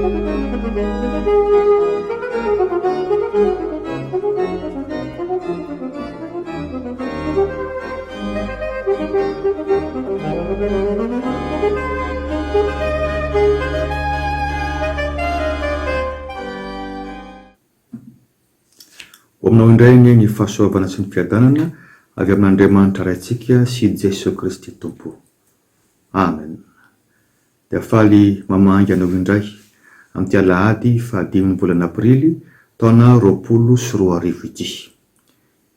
Aminao indray ny fahasoavana sy ny fiadanana avy amin'Andriamanitra raintsika sy Jesosy Kristy Tompo. Amen. Dia faly mamangy anao indray amin'ity Alahady 5 volana Aprily taona 2024 ity.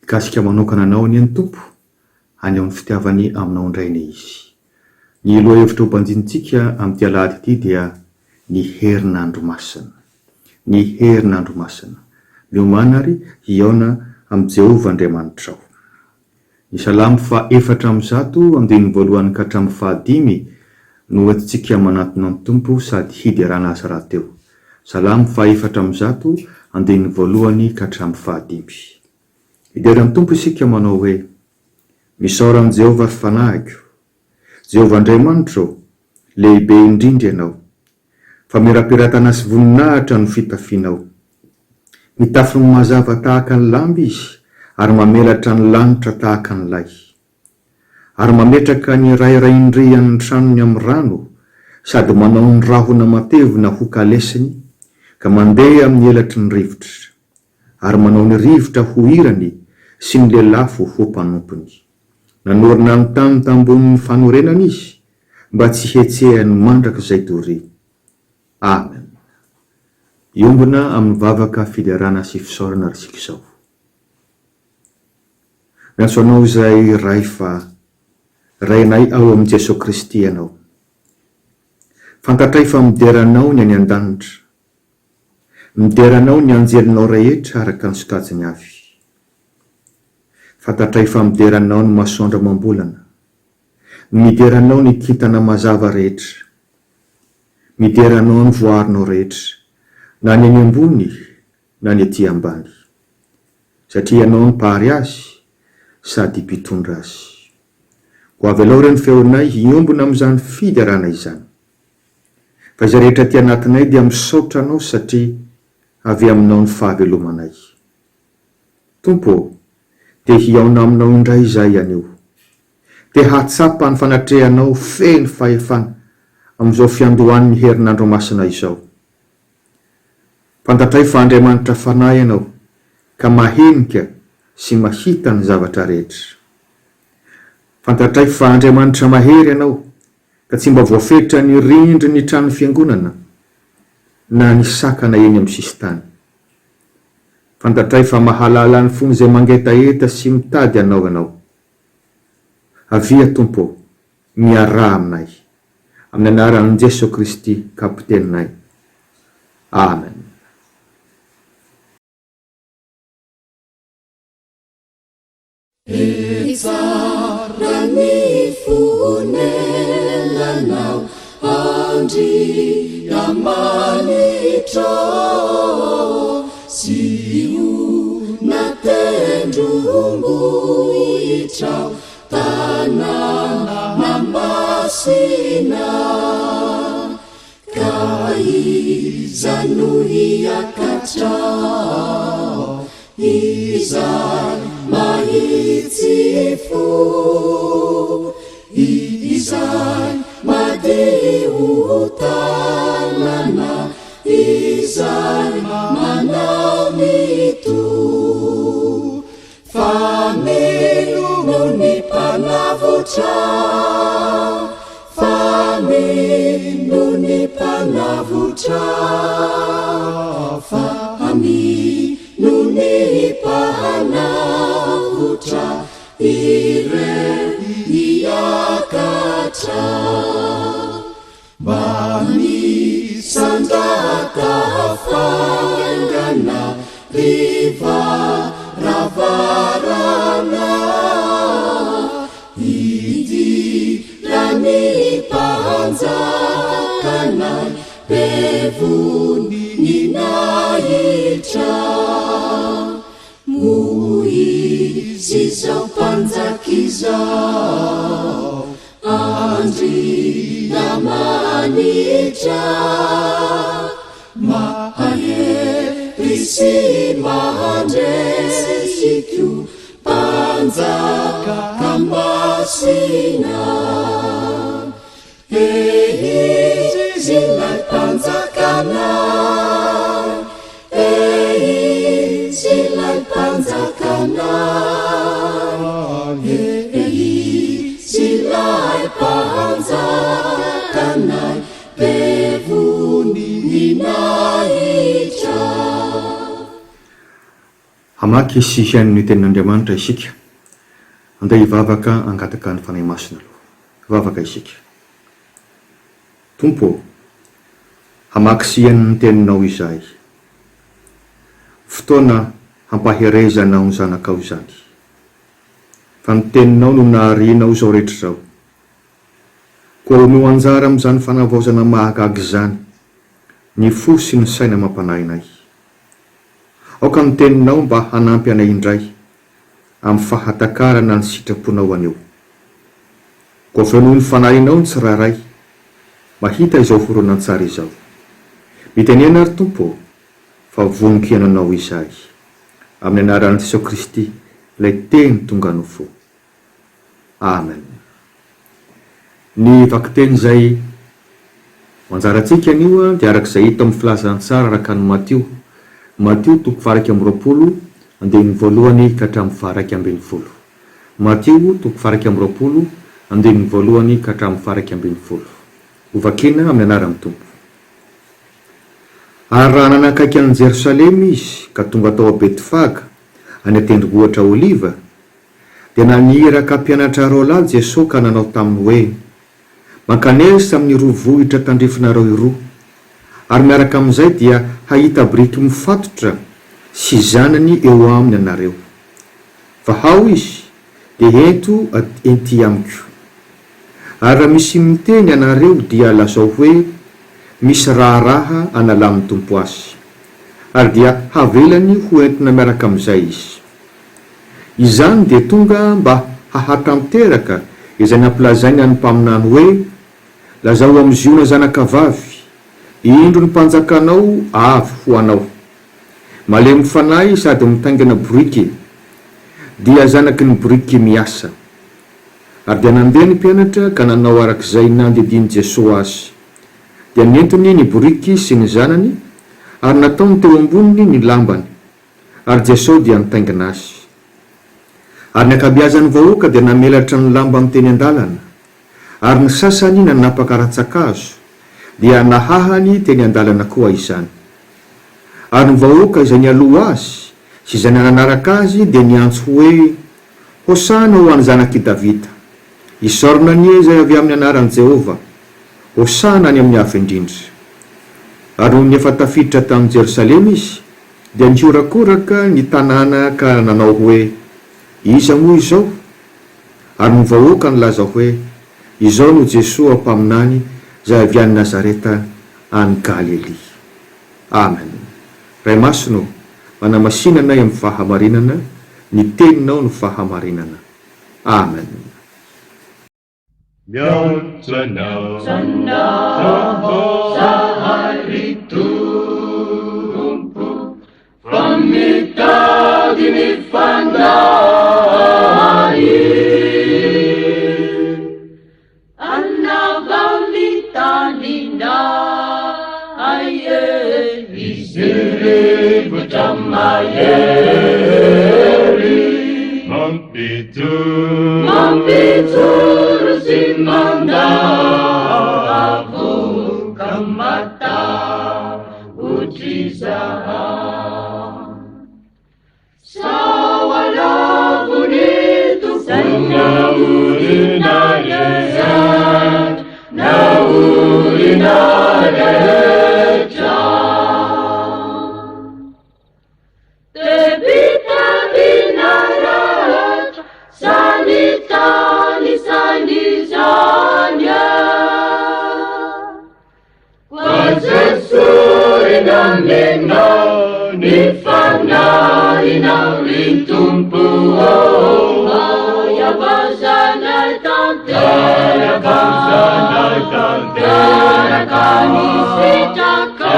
Ikasika manokana anao ny Tompo any amin'ny fitiavany aminao indray ny izy. Ny loha hevitra hobanjintsika amin'ity Alahady ity dia ny herinandro masina. Ny herinandro masina. Miomanary hiaona amin'ny Jehovah Andriamanitra. Ny Salamo 4:1 ka 5 no entintsika manatona amin'ny Tompo sady hiderana asa raha teo. Salamo 4:1 ka 5. Hidera amin'ny Tompo isika manao hoe: misaora amin'ny Jehovah fanahiko. Jehovah Andriamanitra, lehibe indrindra ianao. Fa mirapiratana sy voninahitra no fitafianao. Mitafy ny mazava tahaka ny lamba izy, ary mamelatra ny lanitra tahaka ny lay. Ary mametraka ny rairaindrian'ny tranony amin'ny rano, sady manao ny rahona matevina ho kalesiny, ka mandeha amin'ny elatry ny rivotra. Ary manao ny rivotra ho irany sy ny lelafo ho mpanompony. Nanorina ny tany tambonin'ny fanorenana izy, mba tsy hetsehany mandraka izay tory. Amen. Iombona amin'ny vavaka fiderana sy fisaorana risika izao. Miantso anao izay ray fa rainay ao amin'ny Jesosy Kristy ianao. Fantatray fa mideranao ny any an-danitra. Mideranao ny anjelinao rehetra araka ny sokajiny avy. Fantatray fa mideranao ny masoandro mambolana. Mideranao ny kintana mazava rehetra. Mideranao ny voarinao rehetra. Na ny ambony, na ny ety ambany. Satria ianao ny mpahary azy, sady mpitondra azy. Ho avy alao ireny feonay hiombona amin'izany fiderana izany. Fa izay rehetra ty anatinay dia misaotra anao satria avy aminao ny fahavelomanay. Tompo, te hiaona aminao indray izay anio. Te hatsapa ny fanatrehanao feno fahefana amin'izao fiandohan'ny herinandro masina izao. Fantatray fa Andriamanitra fanahy ianao, ka mahenika sy mahita ny zavatra rehetra. Fantatray fa Andriamanitra mahery ianao, ka tsy mba voafetra ny rindry ny trano fiangonana, na ny sakana eny amin'ny sisintany. Fantatray fa mahalala ny fony izay mangetaeta sy mitady anao. Avia Tompo, miarah aminay, amin'ny anaran'i Jesosy Kristy kapiteninay. Amen. Tsara ny fonelanao Andriamanitra, sy ona tendrombohitra tanàna masina, ka iza no hiakatra izay mahitsy fo, izay madio tanàna, izay manao ny to, fameno ny mpanavotra, fameno ny mpanavotra, fameno ny mpanavotra, ire iakatra, mba misandraka faingana riva ravarana, idirany mpanjakana pevony nahitra, moizy zao mpanjakizao Andriamanitra, mahery sy mandresiko mpanjaka masina izy ilay mpanjakanay izy ilay mpanjakanay izy ilay mpanjakanay bevoninahitra. Hamaky sihian'ny tenin'Andriamanitra isika, andeha hivavaka angataka ny fanahy masina aloha. Hivavaka isika. Tompo, hamaky sihian'ny teninao izay, fotoana hampaherezanao ny zanakao izany, fa ny teninao no naharianao izao rehetra izao, koa omeo anjara amin'izany fanavaozana mahagaga izany ny fo sy ny saina mampanahinay. Aoka ny teninao mba hanampy anay indray amin'ny fahatakarana ny sitraponao aneo. Koa fenohy ny fanahinao ny tsirairay mahita izao horonan-tsara izao. Mitenena ary Tompo fa voninkiananao izay amin'ny anaran'i Jesosy Kristy ilay teny tonga no fo. Amen. Ny vakiteny izay manjarantsika anio dia arak'izay hita amin'ny filazantsara araka ny Matio 20:20 andininy voalohany ka hatramin'ny 20:20. Matio 20:20 andininy voalohany ka hatramin'ny 20:20. Hovakina amin'ny anaran'ny Tompo. Ary raha nanakaiky an'i Jerosalema izy ka tonga tao a Betfaga any tendrombohitra Oliva, dia naniraka mpianatra roalahy Jesosy ka nanao taminy hoe, mankanesa amin'ny rovohitra tandrifinareo iroa, ary miaraka amin'izay dia hahita biriky mifatotra sy zanany eo aminy anareo. Fa hao izy dia ento enty amiko. Ary raha misy miteny anareo dia lazao hoe misy raharaha analaminy Tompo azy, ary dia havelany ho entina miaraka amin'izay izy. Izany dia tonga mba hahatanteraka izay nampilazainy any mpaminany hoe, lazao amin'ny ziona zanakavavy, indro ny mpanjakanao avy ho anao. Malemy fanahy sady mitaingana boriky, dia zanaky ny boriky miasa. Ary dia nandeha ny mpianatra ka nanao arak'izay nandidiny Jesosy azy. Dia nentiny ny boriky sy ny zanany, ary nataony teo amboniny ny lambany, ary Jesosy dia nitaingana azy. Ary ny ankabeazan'ny vahoaka dia namelatra ny lamba amin'ny teny an-dalana, ary ny sasany nanapaka ratsakazo, dia nahahany teny an-dalana koa izany. Ary ny vahoaka izay nialoha azy sy izay nananaraka azy dia niantso hoe, hosana ho an'ny zanaky Davida, isorona ny izay avy amin'ny anaran'i Jehova, hosana any amin'ny avo indrindra. Ary noho ny efa tafiditra tamin'i Jerosalema izy, dia niorakoraka ny tanàna ka nanao hoe, iza moa izao? Ary ny vahoaka nilaza hoe, izao no Jesosy ampaminany izay avy any Nazareta any Galily. Amen. Ray masino, manamasinanay amin'ny fahamarinana, ny teninao no fahamarinana. Amen. Miantsana sahari Tumpo, pamitadi ni fanahi, anavalitadina aye, isiri bucamayeri, mampitur simanda avu kamata ujizaha. Sawala bunitu naurinaret, naurinaret tebita binaret sanitani sanizanya wazesuri namina nifana inalintumpu ya bazana tante ya bazana tante ya kanisitaka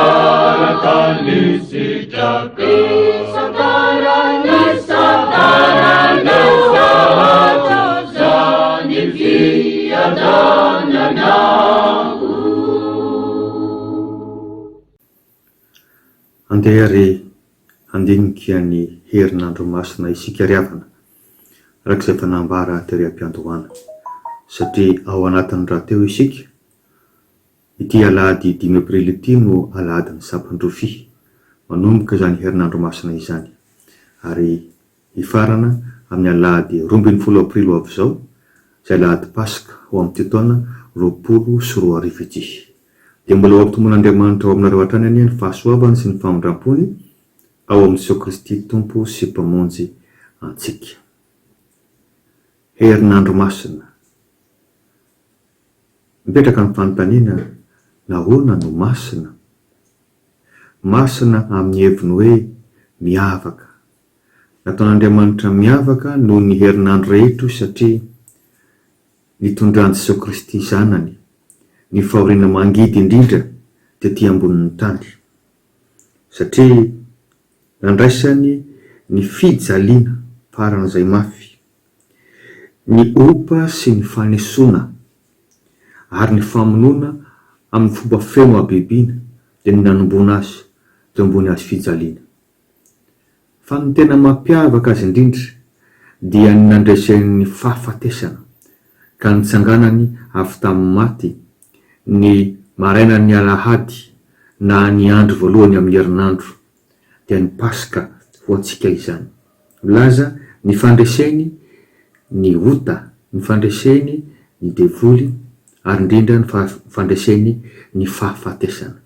andeha ry andinika ny herinandro masina isika riavana arak'izay fanambara teream-piandohana satria ao anatin'ny raha teo isika ity alahady 5 aprily ity no alahadiny sampandrofi manomboka izany herinandro masina izany ary hifarana amin'ny alahady 12 aprily avy izao izay alahady pasika ho amin'ity taona 2024 dia mbola ho ampitompon'Andriamanitra ao aminareo hatrany any ny fahasoavany sy ny famindrampony ao amin'ny Jesosy Kristy tompo sy mpamonjy antsika. Herinandro masina mipetraka amin'ny fanontaniana nahoana no masina? Masina amin'ny heviny hoe miavaka. Nataon'Andriamanitra miavaka noho ny herinandro rehetra satria nitondran'i Jesosy Kristy zanany ny fahoriana mangidy indrindra tetỳ ambonin'ny tany satria nandraisany ny fijaliana faran'izay mafy, ny opa sy ny fanesoana ary ny famonoana amin'ny fomba feno habibiana dia ny nanomboana azy teo ambony azy fijaliana. Fa ny tena mampiavaka azy indrindra dia ny nandraisany fahafatesana ka nitsanganany avy tamin'ny maty ny maraina ny alahady na ny andro voalohany amin'ny herinandro dia ny pasika ho antsika izany. Milaza ny fandreseny ny ota, ny fandreseny ny devoly ary indrindra ny fandreseny ny fahafatesana.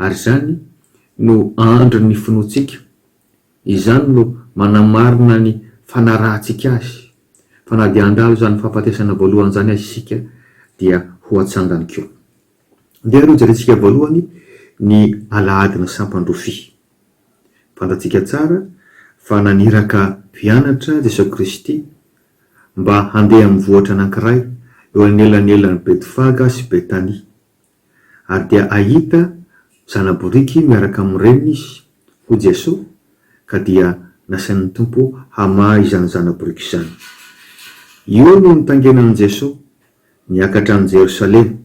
Ary izany no andro ny finoantsika, izany no manamarina ny fanarahantsika azy. Fa na dia andalo izany fahafatesana voalohany izany azy isika dia ho atsangany koa. Dia ro jerentsika voalohany ny alahadiny sampandrofi. Fantatsika tsara fa naniraka mpianatra Jesosy Kristy mba handeha amin'ny vohitra anankiray eo anelanelany Betfaga sy Betania. Ary dia ahita zanaboriky miaraka amin'ny reniny izy ho Jesosy ka dia nasain'ny tompo hamaha izany zanaboriky izany. Io no nitangenan'i Jesosy niakatra amin'ny Jerosalema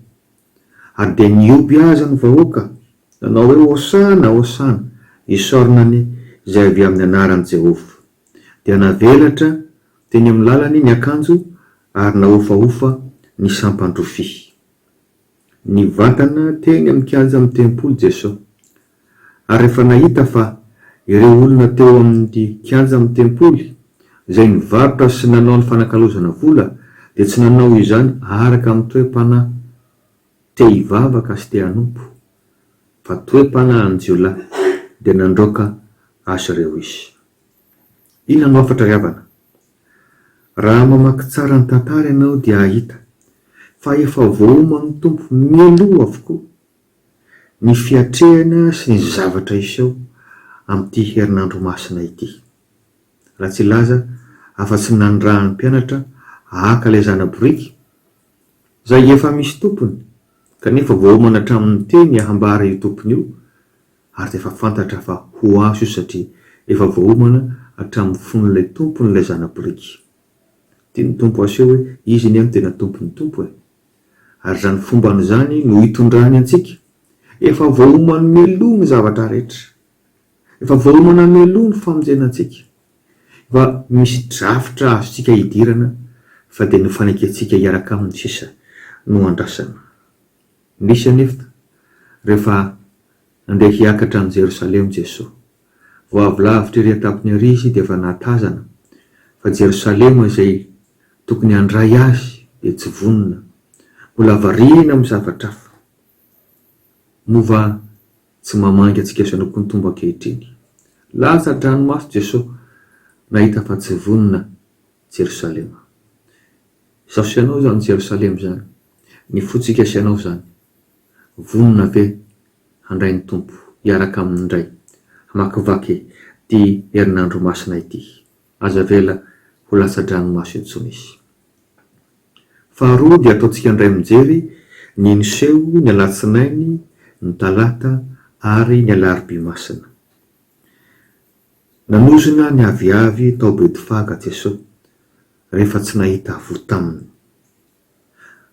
ary dia nioby azy ny vahoaka nanao hoe hosana hosana isornany izay avy amin'ny anaran'i Jehovah. Dia navelatra teny amin'ny lalany ny akanjo ary nahofahofa ny sampandrofi. Ny vatana teny amin'ny kianja amin'ny tempolo Jesosy. Ary rehefa nahita fa ireo olona teo amin'ny kianja amin'ny tempoly izay nivarotra sy nanao ny fanakalozana vola dia tsy nanao izany araka amin'ny toe-panahy te hivavaka sy te hanompo fa toe-panahy anjiolahy dia nandroaka azy ireo izy. Inona no afatra riavana? Raha mamaky tsara ny tantara ianao dia ahita fa efa voaoman'ny tompo mialoha avokoa ny fiatrehana sy ny zavatra iseho amin'ity herinandro masina ity. Raha tsy laza afa-tsy nandrahan'ny mpianatra haka ilay zanaboriky izay efa misy tompony kanefa voaomana hatramin'ny teny hambara io tompony io ary dia efa fantatra fa ho azo io satria efa voaomana hatramin'ny fon'ilay tompony ilay zanaboriky. Tia ny tompo aseho hoe izy ny amin'ny tena tompony tompo ary izany fomban'izany no hitondrany antsika. Efa voaomany meloa ny zavatra rehetra, efa voaomana meloa ny famonjena antsika, efa misy drafitra azontsika hidirana fa dia ny fanekentsika hiaraka amin'ny sisa no andrasana. Nisy anefa rehefa nandeha hiakatra amin'ny Jerosalema Jesosy, vao avy lavitra ery an-tampony ary izy dia efa nahatazana fa Jerosalema izay tokony handray azy dia tsy vonona, mbola variana amin'ny zavatra hafa. Mova tsy mamangy antsika sanoko ny tombo ankehitriny. Lasa dranomaso Jesosy nahita fa tsy vonona Jerosalema. Izao sy ianao izany Jerosalema izany, ny fotsika sy ianao izany. Vonona ve handray ny tompo hiaraka amin'ny ndray hamakivaky ty herinandro masina ity? Aza vela ho lasa dranomaso intsony izy. Faharoa dia ataontsika indray mijery ny niseho ny alatsinainy, ny talata ary ny alarobia masina. Nanozona ny aviavy tao Betfaga Jesosy rehefa tsy nahita votaminy.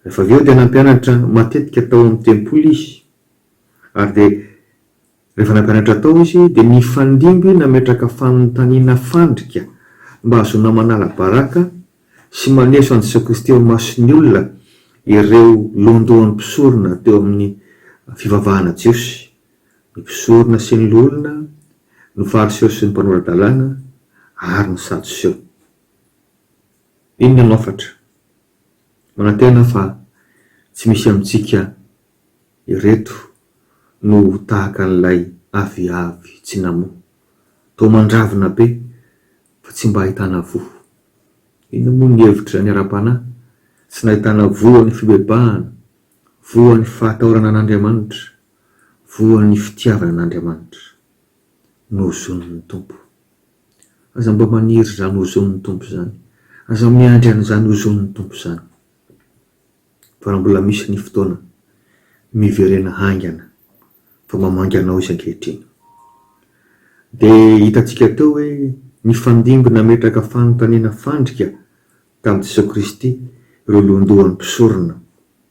Rehefa avy eo dia nampianatra matetika tao amin'ny tempoly izy ary dia rehefa nampianatra tao izy dia nifandimby nametraka fanontaniana fandrika mba hazona manala baraka sy maneso an Jesosy Kristy eo masony olona ireo londohan'ny mpisorona teo amin'ny fivavahana Jiosy, ny mpisorona sy ny olona, ny fariseo sy ny mpanoran-dalàna ary ny sadoseo. Inona no afatra? Manantena fa tsy misy amintsika ireto no tahaka n'ilay aviavy tsy namoa, toa mandravina be fa tsy mba ahitana voa. Inona moa ny hevitra ny ara-panahy? Tsy nahitana voan'ny fibebahana, voan'ny fahatahorana an'Andriamanitra, voan'ny fitiavana an'Andriamanitra. Nozon'ny Tompo. Aza mba maniry zany ozon'ny Tompo zany, aza miandry an'izany ozon'ny Tompo zany. Fa raha mbola misy ny fotoana miverena haingana fa mamangy anao izy ankehitriny. Dia hitantsika teo hoe nifandimby nametraka fanontaniana fandrika tamin'i Jesosy Kristy ireo londohan'ny mpisorona.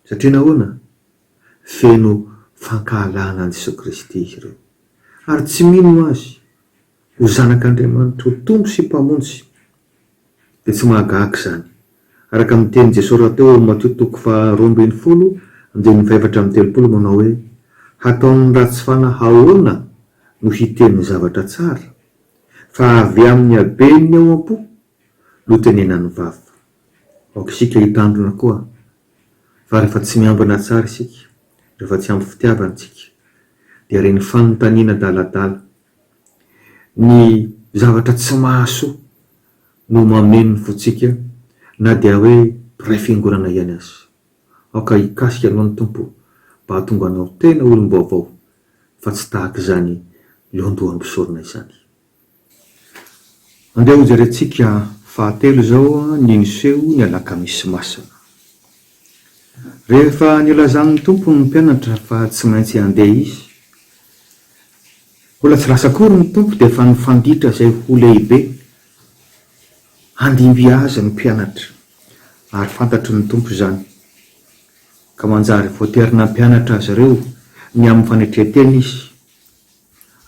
Satria nahoana? Feno fankahalana an Jesosy Kristy izy ireo. Ary tsy mino azy ho zanak'Andriamanitra, ho tompo sy mpamonjy. Dia tsy mahagaga zany. Araka amin'ny teny Jesosy raha teo Matteo 12:24-30 manao hoe hataon'ny ratsy fanahy ahoana no hiteny zavatra tsara, fa avy amin'ny habeny ao am-po no tenenan'ny vava. Aoka isika hitandrona koa fa rehefa tsy miambina tsara isika, rehefa tsy ampy fitiavana isika, dia reny fanontaniana daladala, ny zavatra tsy mahasoa no mameno ny fotsika, na dia hoe mpiray fiangonana ihany azy. Aoka hikasika anao ny Tompo mba hahatonga anao tena olom-baovao fa tsy tahaka izany londohan'ny mpisorona izany. Andeha ho jerentsika fahatelo zao ny niseho ny alakamisy masina. Rehefa nilazan'ny Tompo ny mpianatra fa tsy maintsy handeha izy, mbola tsy lasa akory ny Tompo dia efa nifanditra izay ho lehibe handimby azy ny mpianatra, ary fantatry ny Tompo izany ka manjary voaterina mpianatra azy ireo ny amin'ny fanetretena izy,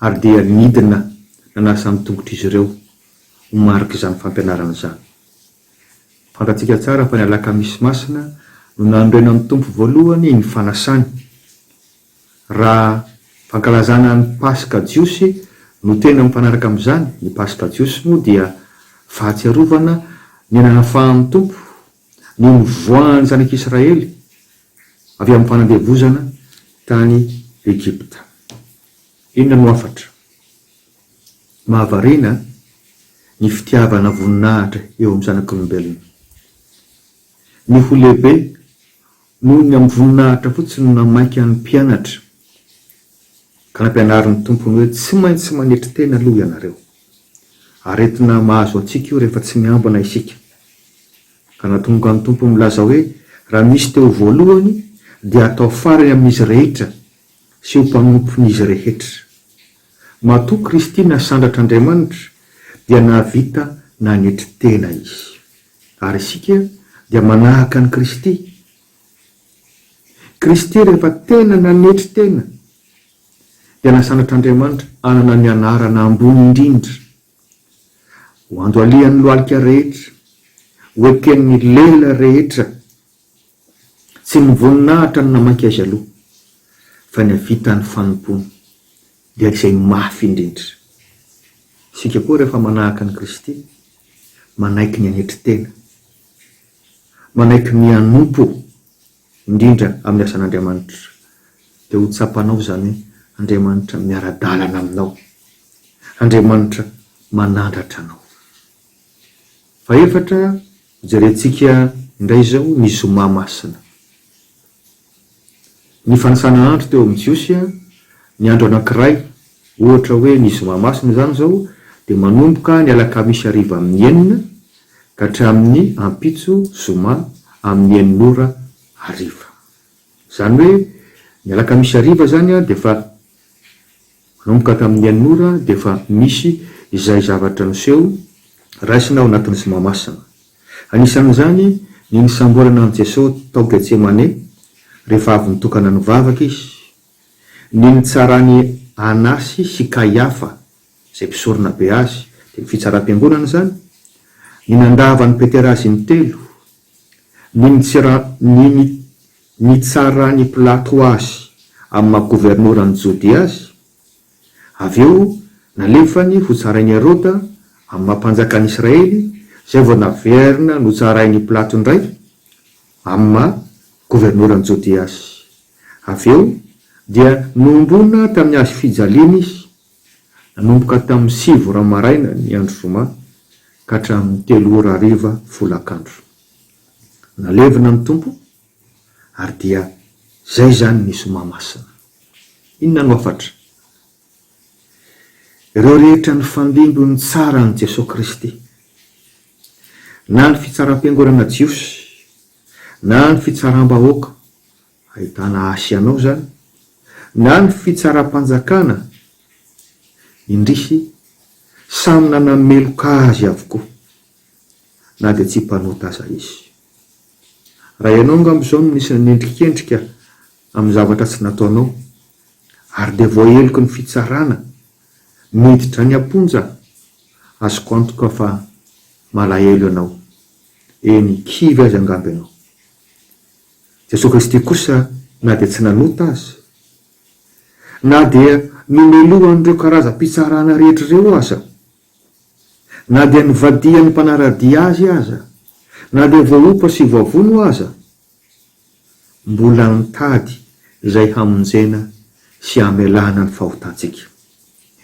ary dia nidina nanasa mitongotra izy ireo ho marika izany fampianarana izany. Fantatsika tsara fa ny alakamisy masina no nandrena amin'ny Tompo voalohany ny fanasany. Raha fankalazana ny Pasika Jiosy no tena mifanaraka amin'izany, ny Pasika Jiosy moa dia fahatsiarovana ny nanafahan'ny Tompo ny nivoahan'ny zanak'Israely avy amin'ny fanandevozana tany Egypta. Inona no afatra? Mahavarina ny fitiavana voninahitra eo amin'ny zanak'olombelona. Ny ho lehibe noho ny amin'ny voninahitra fotsiny no namaika ny mpianatra ka nampianarin'ny Tompony hoe tsy maintsy manetry tena aloha ianareo. Aretina mahazo antsika io rehefa tsy miambina isika. Ka natonga ny Tompo milaza hoe raha misy teo voalohany dia atao farany amin'izy rehetra sy ho mpanompon'izy rehetra. Matoa Kristy nasandratr'Andriamanitra dia nahavita nanetry tena izy. Ary isika dia manahaka ny Kristy. Kristy rehefa tena nanetry tena dia nasandratr'Andriamanitra anana ny anarana ambony indrindra, ho andoalian'ny lohalika rehetra, ho eken'ny lela rehetra. Tsy ny voninahitra no namaika azy aloha, fa ny havita ny fanompony dia izay mafy indrindra. Isika koa rehefa manahaka ny Kristy, manaiky ny anetry tena, manaiky ny hanompo indrindra amin'ny asan'Andriamanitra. Dia ho tsapanao zany hoe Andriamanitra miara-dalana aminao, Andriamanitra manandratra anao. Fa efatra, jerentsika indray zao ny zoma masina. Ny fanasana andro teo amin'ny Jiosy, ny andro anankiray, ohatra hoe ny zoma masina zany zao, dia manomboka ny alakamisy hariva amin'ny 9 ka hatramin'ny ampitso zoma amin'ny 9 hariva. Zany hoe ny alakamisy hariva zany dia fa manomboka tamin'ny 9 dia fa misy izay zavatra niseho raisina ao anatin'ny zoma masina. Anisan'izany ny nisamborana an Jesosy tao Getsemane rehefa avy nitokana ny vavaka izy, ny nitsarany Anasy sy Kaiafa zay mpisorona be azy de fitsaram-piangonana zany, ny nandavany Petera azy ny telo, ny tsara ny Pilato azy amin'ny maha-gouvernorany Jody azy, avy eo nalefany ho tsarainy Herôda amin'ny mampanjakany Israely, zay vao naverina no tsarainy Pilato indray amin'ny maha-gouvernorany Jody azy. Avy eo dia nombona tamin'ny azy fijaliana izy, nanomboka tamin'ny 7 ramaraina ny andro zoma ka hatramin'ny 3:15 folakandro. Nalevina ny tompo ary dia zay zany ny zoma masina. Inona no afatra? Ireo rehetra ny fandimbo ny tsara ny Jesosy Kristy, na ny fitsaram-piangonana jiosy, na ny fitsaram-bahoaka, ahitana asianao zany, na ny fitsaram-panjakana, indrisy samy nanameloka azy avokoa, na dia tsy mpanota aza izy. Raha ianao ngambo zao nisy nendrikendrika amin'ny zavatra tsy nataonao, ary dia voaheloko ny fitsarana miditra ny amponja, azoko antoka fa malahelo ianao, eny kivy azy angambo ianao. Jesosy Kristy kosa na dia tsy nanota azy, na dia nomelohan'ireo karazam-pitsarana rehetrareo aza, na dia nivadiany mpanaradia azy aza, na dia voaopa sy voavono aza, mbola nitady izay hamonjena sy hamelana ny fahotantsika.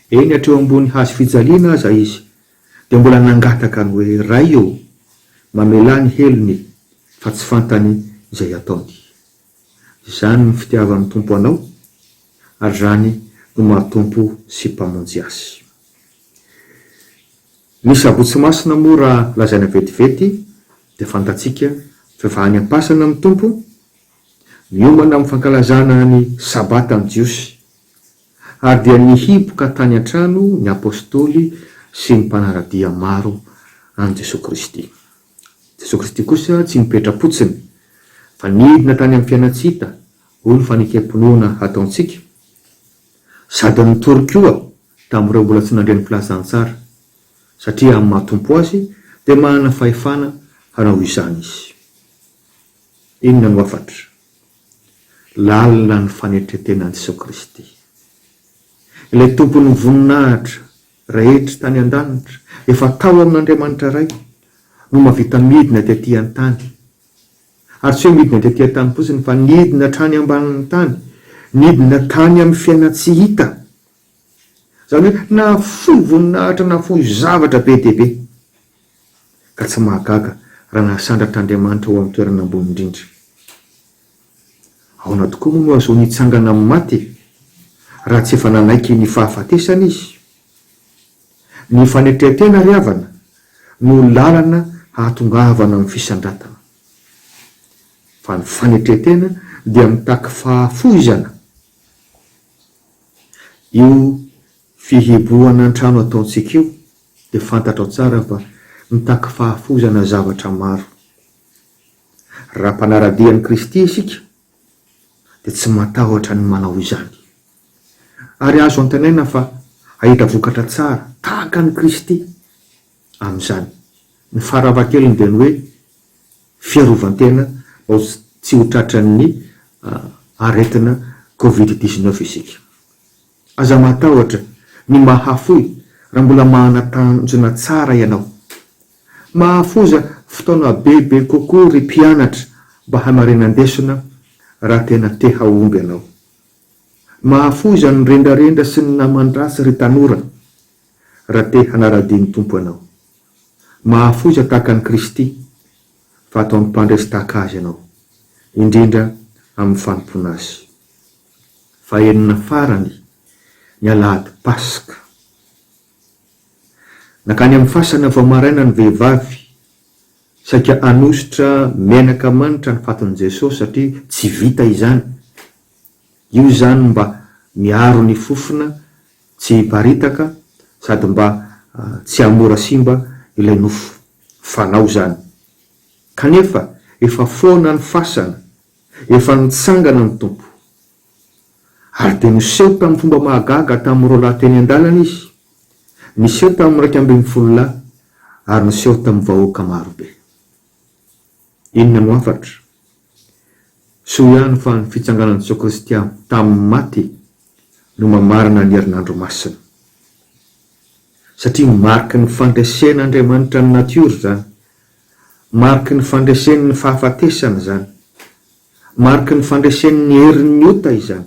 Eny hatreo ambony hazo fijaliana aza izy, dia mbola nangataka ny hoe ray eo mamelany helony fa tsy fantany izay ataony. Izany ny fitiavan'ny tompo anao, ary zany no mahatompo sy mpamonjy azy. Ny sabotsy masina moa raha lazaina vetivety dia fantatsika fa ny ampasana amin'ny tompo, miomana amin'ny fankalazana ny sabata amin'ny jiosy, ary dia nihiboka tany an-trano ny apôstôly sy ny mpanaradia maro an Jesosy Kristy. Jesosy Kristy kosa tsy nipetra-potsiny fa nidina tany amin'ny fiainatsita ho ny fanikam-pinoana ataontsika, sady nitory koa tamin'ireo mbola tsy nandre ny filazantsara, satria amin'ny mahatompo azy dia manana fahefana hanao izany izy. Inona no afatra? Lalina ny fanetretenan'i Jesosy Kristy. Ilay tompony voninahitra rehetra tany an-danitra, efa tao amin'Andriamanitra ray, no mahavita midina tetỳ an-tany. Ary tsy hoe midina tetỳ an-tany fotsiny fa midina trany ambanin'ny tany, midina tany amin'ny fiaina tsy hita. Zany hoe na fohy voninahitra, na fohy zavatra be dia be, ka tsy mahagaga raha nasandratr'Andriamanitra ho amin'ny toerana ambony indrindra. Ahoana tokoa moa no azo nitsangana amin'ny maty raha tsy efa nanaiky ny fahafatesana izy? Ny fanetretena ry havana no lalana hahatongavana amin'ny fisandratana, fa ny fanetretena dia mitaky fahafoizana. Io fihiboana an-trano ataontsika io dia fantatra ao tsara fa mitaky fahafoizana zavatra maro. Raha mpanaradian'i Kristy isika dia tsy matahotra ny manao izany, ary azo antanaina fa ahita vokatra tsara tahaka ny Kristy amin'izany. Ny farafahakeliny dia ny hoe fiarovantena ao tsy ho tratran'ny aretina Covid-19 isika. Aza matahotra ny mahafoy raha mbola mahana-tanjona tsara ianao. Mahafoza fotoana bebe kokoa ry mpianatra mba hamarinandesina raha tena te haomby ianao. Mahafoza ny rendrarendra sy ny namandratsy ry tanora raha te hanaradian'ny tompo ianao. Mahafoza tahaka ny Kristy fa ataon'ny mpandresy tahaka azy ianao, indrindra amin'ny fanompona azy. Fa enina farany ny alahady Pasika. Nakany amin'ny fasana vao maraina ny vehivavy saika anositra menaka manitra ny faton'i Jesosy satria tsy vita izany. Io zany mba miaro ny fofona tsy hiparitaka sady mba tsy hamora simba ilay nofo fanao zany. Kanefa efa foana ny fasana, efa nitsangana ny tompo, ary dia miseho tamin'ny fomba mahagaga tamin'ireo lahy teny an-dalana izy, miseho tamin'ny 250 lahy ary miseho tamin'ny vahoaka marobe. Inona no afatra? Soa ihany fa ny fitsanganan'i Jesosy Kristy tamin'ny maty no mamarina ny herinandro masina, satria mariky ny fandresen'Andriamanitra ny natiora zany, mariky ny fandresen'ny fahafatesana zany, mariky ny fandresen'ny herin'ny ota izany,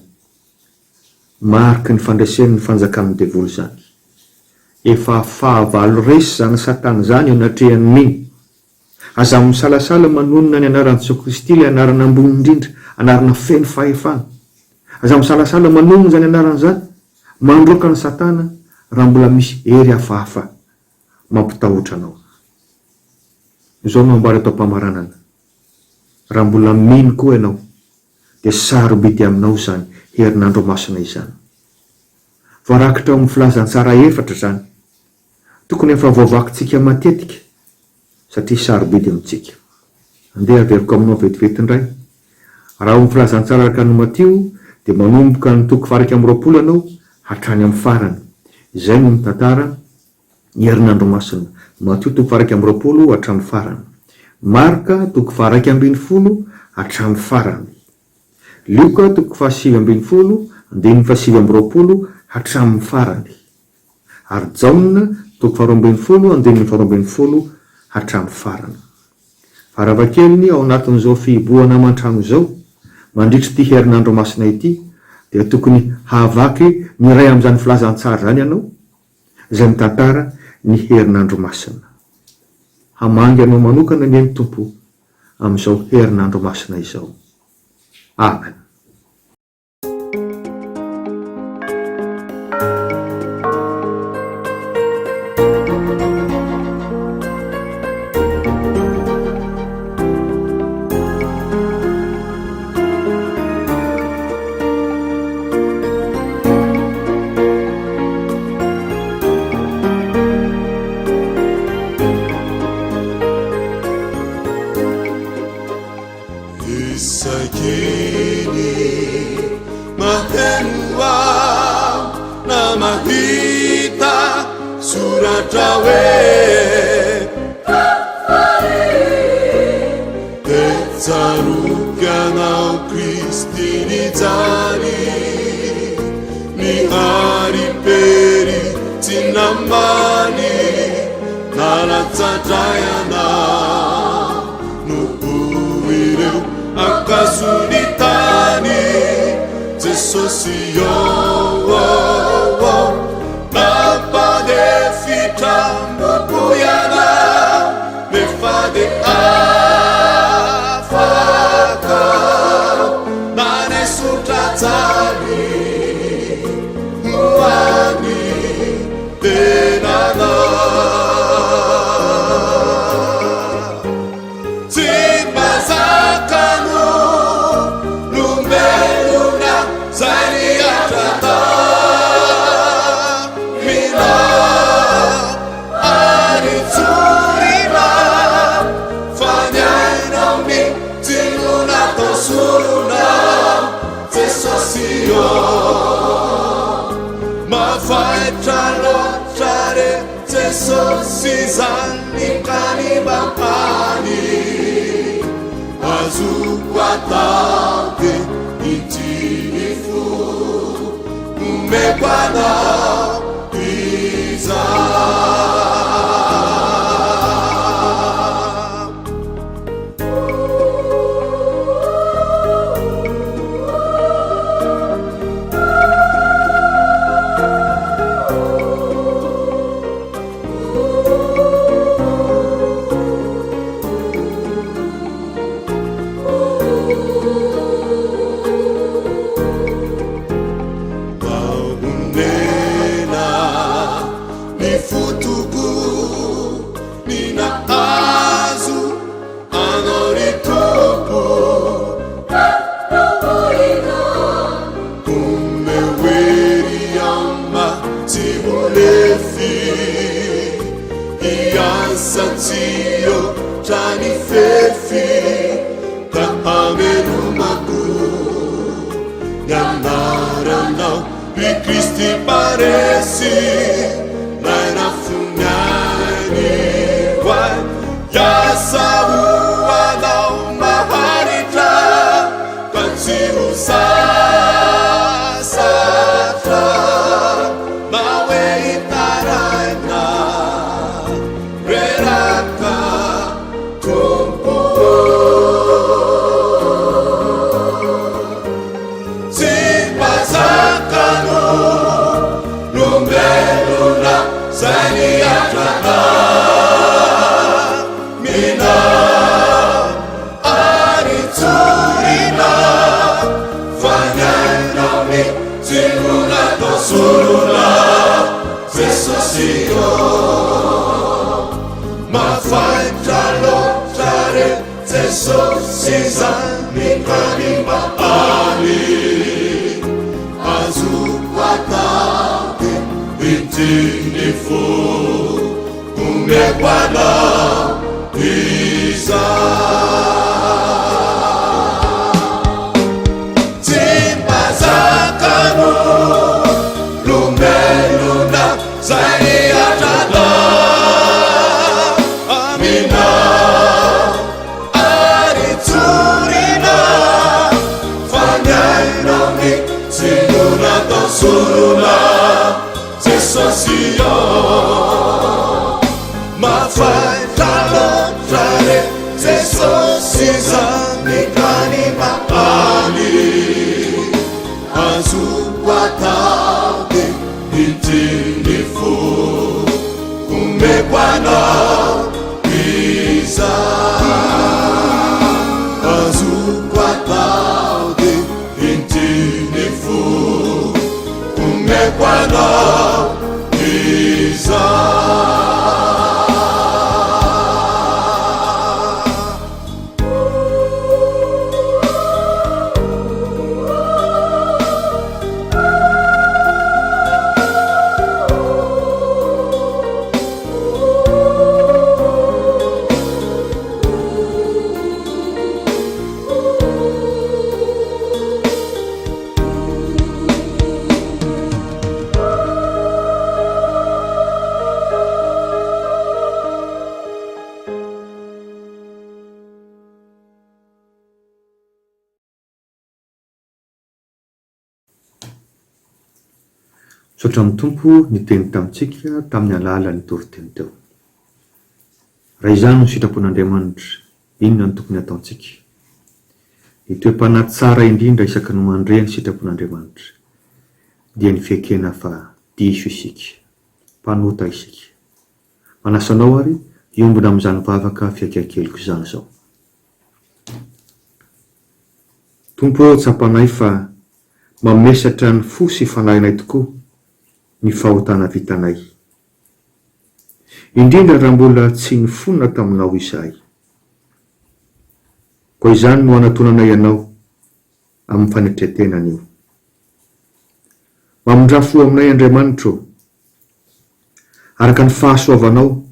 mariky ny fandresen'ny fanjakan'ny devoly zany. Efa fahavalo resy zany Satana zany eo anatrehan'iny. Aza misalasala manonona ny anaran'i Jesosy Kristy, ilay anarana ambony indrindra, anarana feno fahefana. Aza misalasala manonona zany anarana zany, mandroaka ny Satana raha mbola misy hery hafahafa mampitahotra anao. Izao no ambara atao mpamaranana. Raha mbola mino koa ianao, dia sarobidy aminao zany herinandro masina izany. Voarakitra amin'ny filazantsara efatra zany, tokony efa voavakintsika matetika, satria sarobidy amintsika. Andeha averiko aminao vetivety indray. Raha amin'ny filazantsara araka ny Matio, dia manomboka ny 20 ianao hatrany amin'ny farany. Izay no mitantara ny herinandro masina. Matio 20 hatramin'ny farany. Marka 20 hatramin'ny farany. Luka 7:20 hatramin'ny farany. Ary Jaona 12:20 hatramin'ny farany. Varavakeliny ao anatin'izao fihiboana man-trano izao, mandritra ity herinandro masina ity, dia tokony havaky ny ray amin'izany filazantsara zany ianao, izay mitantara ny herinandro masina. Hamangy anao manokana ny Tompo amin'izao herinandro masina izao. Amen. Yamara i Kristy paresi nainafunany hoay iasa hoanao maharitra fa tsy ho sasatra na hoe hitaraina reraka tompo tsy mpazakano lombelona zay niatrana mina ary tsorina fanyainao ny tsinona tosolona Jesosio mafaitra loatra re Jesosy zany kany maali azoko atady itiny fo kumekwana iza timpazakano lumeluna zai atrana amina ari tsurina fanyainami sinuna tosuruna Jesosio mafaitra loatra re Jesosy zany kany maali azoko atady itiny fo kumekwanao iza azoko atady itiny fo kumekwanao iza Sotra amin'ny tompo niteny tamintsika tamin'ny alalan'ny toriteny teo. Raha izany no sitrapon'Andriamanitra, inona ny tokony ataontsika? Ny toe-panahy tsara indrindra isaky ny mandre ny sitrapon'Andriamanitra dia ny fekena fa diso isika, mpanota isika. Manasanao ary iombona amin'izany vavaka fiakakeliko izany zao. Tompo tsapanay fa mamesatra ny fo sy fanahinay tokoa ny fahotana vitanay. Indrindra raha mbola tsy ny fonina taminao izahay. Koa izany no anatonanay ianao amin'ny fanetretenana io. Mamondrafo aminay Andriamanitra, araka ny fahasoavanao,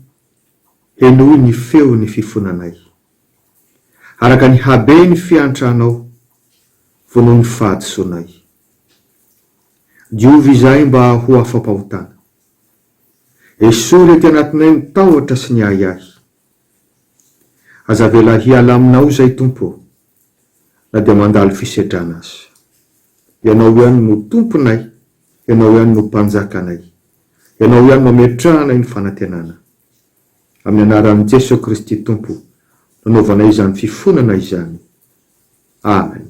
henoy ny feo ny fifonanay. Araka ny habe ny fiantranao, vono ny fahadisoanay. Diovy izay mba ho afampahotana. Esory ety anatinay ny tahotra sy ny ahiahy. Aza vela hiala aminao zay tompo, na dia mandalo fisedrana azy. Ianao ihany no tomponay, ianao ihany no mpanjakanay, ianao ihany mametrahanay ny fanantenana. Amin'ny anaran'i Jesosy Kristy tompo, nanaovanay izany fifonana izany. Amen.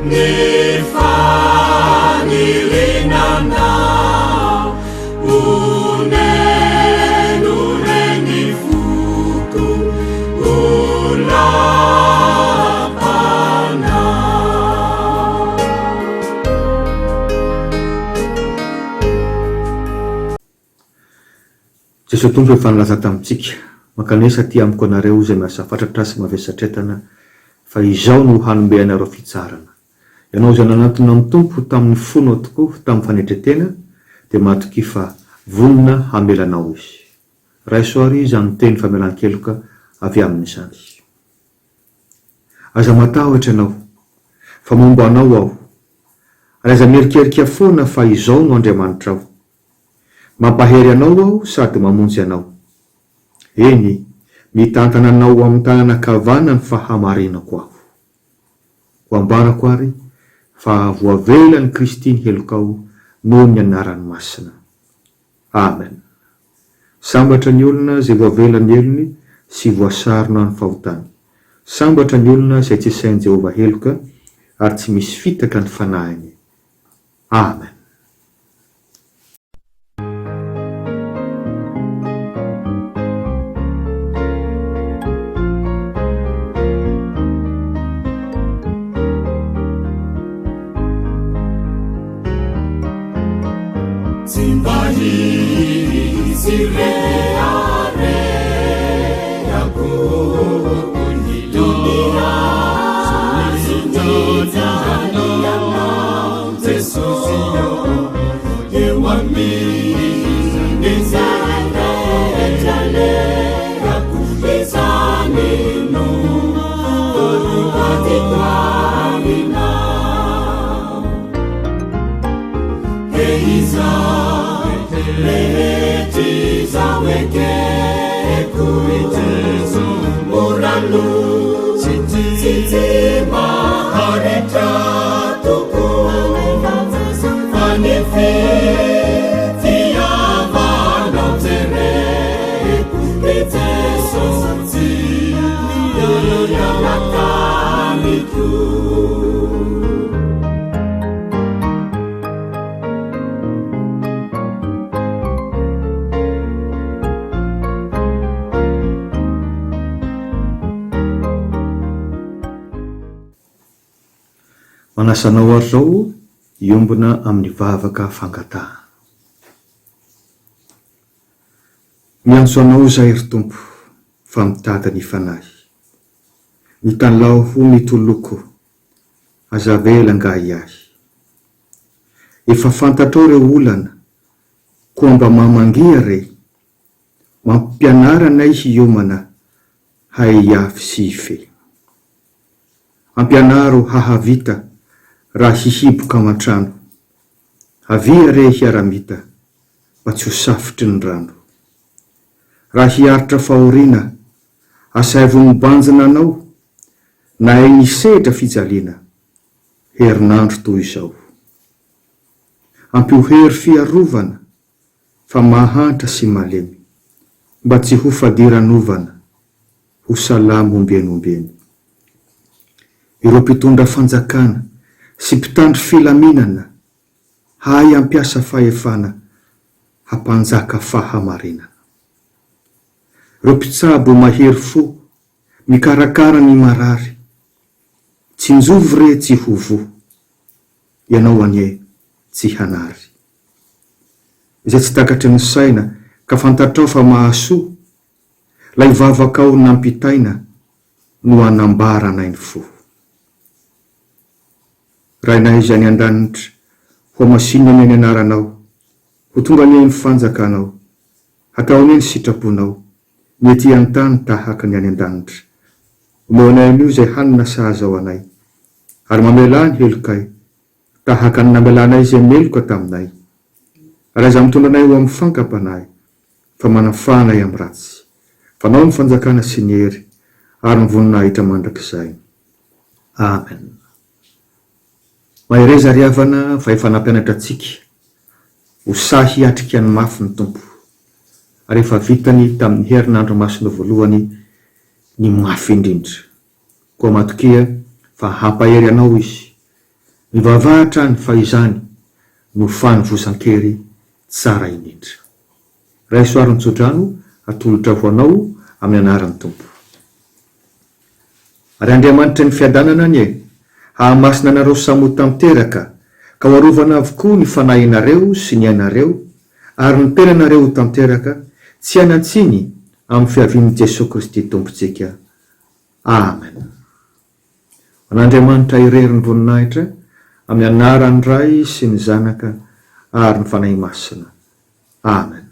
ny fanirinanao oneno reny foko olapanao. Jesosy tompo efa nilaza tamintsika mankanesa ty amiko anareo izay miasa fatratrasy mavesatretana fa izao no hanome anareo fitsarana. Ianao izay nanantona amin'ny tompo tamin'ny fonao tokoa tamin'ny fanetretena dia matoky fa vonona hamelanao izy. Raisoary izany teny famelan-keloka avy amin'izany. Aza matahotra ianao fa momba anao aho, ary aza mierikerika foana fa izao no Andriamanitra aho. Mampahery anao aho sady mamonjy anao. Eny, mitantana anao amin'ny tanana kavana ny fahamarinako aho. Ho ambarako ary fa voavela ny Kristy ny helokao noho ny anarany masina. Amen. Sambatra ny olona izay voavela ny elony sy voasarona ny fahotany. Sambatra ny olona izay tsy sain'i Jehova heloka ary tsy misy fitaka ny fanahiny. Amen. Manasanao ary zao iombona amin'ny vavaka fangataha. Miantso anao zay ry Tompo fa mitady ny fanahy. Mitanlao ho mitoloko aza vela ngahy ahy. Efa fantatrao reo olana koa mba mamangia re mampianara anay hiomana hay afy sy ife. Ampianaro hahavita raha hihiboka aman-trano. Havia re hiaramita mba tsy ho safitry ny rano. Raha hiaritra fahoriana asay vomibanjina anao na hay nisedra fijaliana herinandro toy izao. Ampiohery fiarovana fa mahantra sy malemy mba tsy ho fadiranovana ho salamo ombenombeny. Ireo mpitondra fanjakana sy mpitandry filaminana hay ampiasa fahefana hampanjaka fahamarinana. Ireo mpitsabo mahery fo mikarakara ny marary tsy njovy re tsy hovo ianao anie tsy hanary. Izay tsy takatry ny saina ka fantatrao fa mahasoa lay vavakao nampitaina no anambara anay ny fo. Rainay izay ny andanitra ho masinana ny anaranao, ho tonga ny fanjakanao, hatao ny sitraponao, ny ety antany tahaka ny any andanitra. Omeonay an'io izay hanina sahaza ao anay, ary mamela ny helokay tahaka ny namelanay izay meloka taminay. Ary aza mitondra anay ho amin'ny fankapanay, fa manafanay amin'ny ratsy. Fanao ny fanjakana sy ny hery, ary ny voninahitra mandrakizay. Amen. Mahereza riavana fa efa nampianatra antsika ho sahy hiatrika ny mafy ny Tompo. Ary efa vitany tamin'ny herinandro masina voalohany ny mafy indrindra. Koa matokia fa hampahery anao izy mivavahatra ny fahizany no fanovosan-kery tsara indrindra. Ray soariny tsodrano atolotra ho anao amin'ny anaran'ny Tompo. Ary Andriamanitra ny fiadanana ny hahamasina anareo samy tamteraka ka ho arovana avokoa ny fanahinareo sy ny ainareo ary ny tenanareo tamteraka tsy anatsiny amin'ny fiavian'i Jesosy Kristy Tompontsika. Amen. An'Andriamanitra irerin'ny voninahitra amin'ny anaran'ny Ray sy ny Zanaka ary ny fanahy masina. Amen.